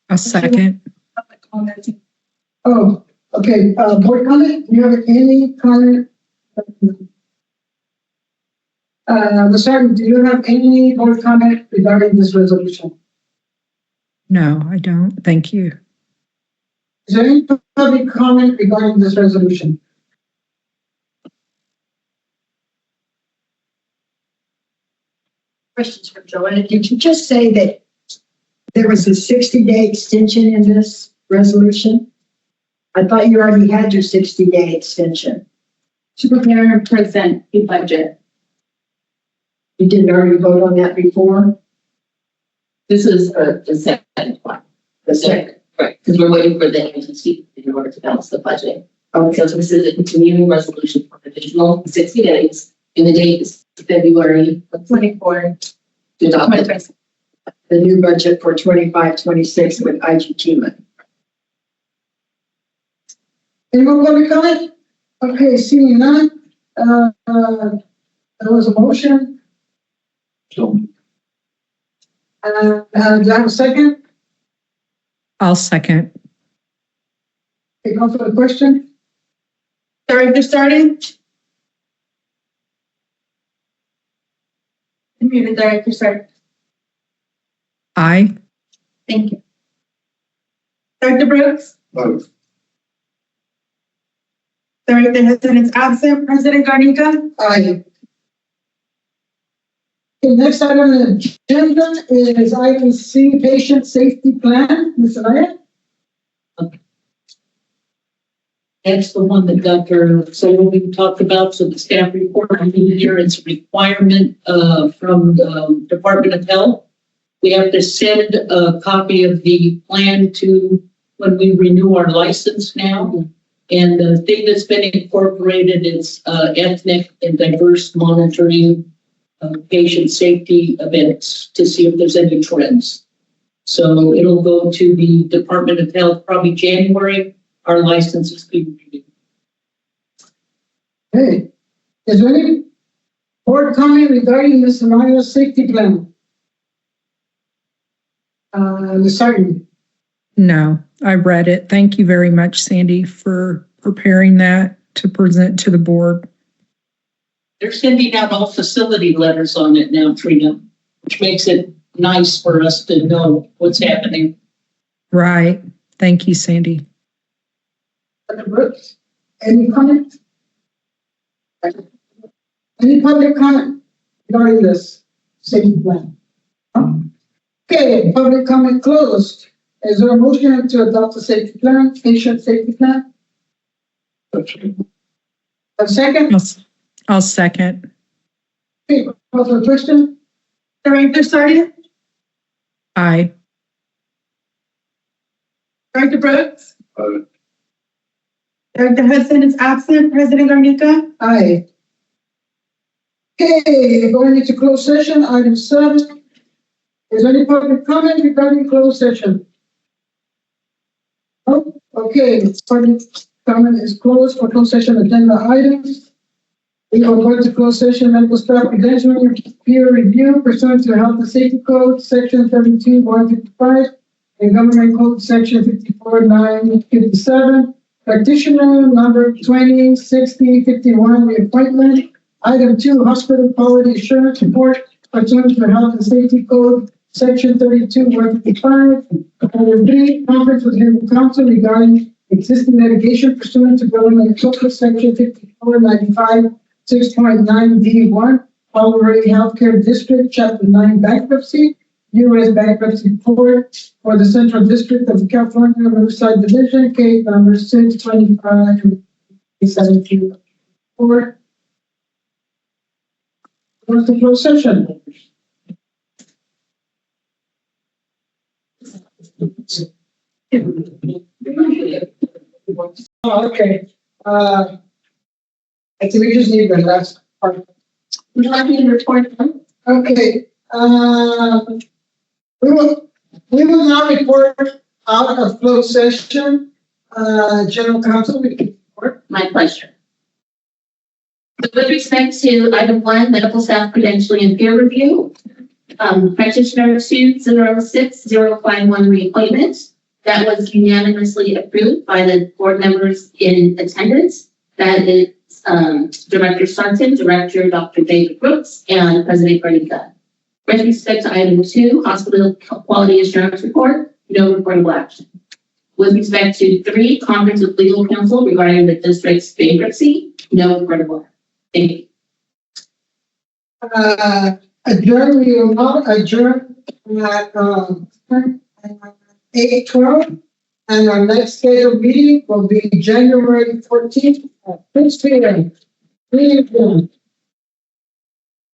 A second. Oh, okay, board comment, do you have any comment? Ms. do you have any board comment regarding this resolution? No, I don't. Thank you. Is there any public comment regarding this resolution? Questions for Joanna. Did you just say that there was a 60-day extension in this resolution? I thought you already had your 60-day extension. To prepare and present a budget. You didn't already vote on that before? This is the second one. The second, right, because we're waiting for the agency in order to balance the budget. So this is a continuing resolution for additional 60 days, and the date is February 24th to adopt it. The new budget for 25-26 with IGT money. Anyone want to comment? Okay, seeing none, there was a motion. Do I have a second? I'll second. Okay, call for the question. Director Starting? Muted, Director Starting. Aye. Thank you. Director Brooks? Director Hudson is absent. President Garnica? Aye. Okay, next item on the agenda is item C, patient safety plan. Ms. Anaya? That's the one that Dr. Sullivan talked about, so the staff report on here, it's a requirement from the Department of Health. We have to send a copy of the plan to when we renew our license now. And the thing that's been incorporated is ethnic and diverse monitoring of patient safety events to see if there's any trends. So it'll go to the Department of Health probably January. Our license is being renewed. Hey, is there any board comment regarding Ms. Anaya's safety plan? Ms. Sargent? No, I read it. Thank you very much, Sandy, for preparing that to present to the board. They're sending out all facility letters on it now, Trina, which makes it nice for us to know what's happening. Right. Thank you, Sandy. Dr. Brooks, any comment? Any public comment regarding this safety plan? Okay, public comment closed. Is there a motion to adopt the safety plan, patient safety plan? A second? I'll second. Okay, call for the question. Director Starting? Aye. Director Brooks? Director Hudson is absent. President Garnica? Aye. Okay, going into closed session, item 7. Is there any public comment regarding closed session? No? Okay, public comment is closed for closed session agenda items. We will go to closed session, medical staff credentialing, peer review pursuant to Health and Safety Code, section 32-155, and Government Code, section 54-957. Practitioner number 206051, reappointment. Item 2, hospital quality assurance report pursuant to Health and Safety Code, section 32-155. Item 3, conference with legal counsel regarding existing litigation pursuant to Government Code, section 5495, 6.9D1, Palo Verde Healthcare District, Chapter 9 bankruptcy, U.S. Bankruptcy Court for the Central District of California, Riverside Division, case number 625-17. What's the closed session? Oh, okay. I think we just need the last part. Would you like me to report? Okay. We will now report out of closed session. General Counsel, we can report. My pleasure. With respect to item 1, medical staff credentialing and peer review, practitioner 206051 reappointment, that was unanimously approved by the board members in attendance. That is Director Sarton, Director Dr. David Brooks, and President Garnica. With respect to item 2, hospital quality assurance report, no reportable action. With respect to 3, conference with legal counsel regarding the district's bankruptcy, no reportable action. Thank you. adjourn, we will not adjourn at, 8:12. And our next scheduled meeting will be January 14th at 6 p.m. Meeting adjourned.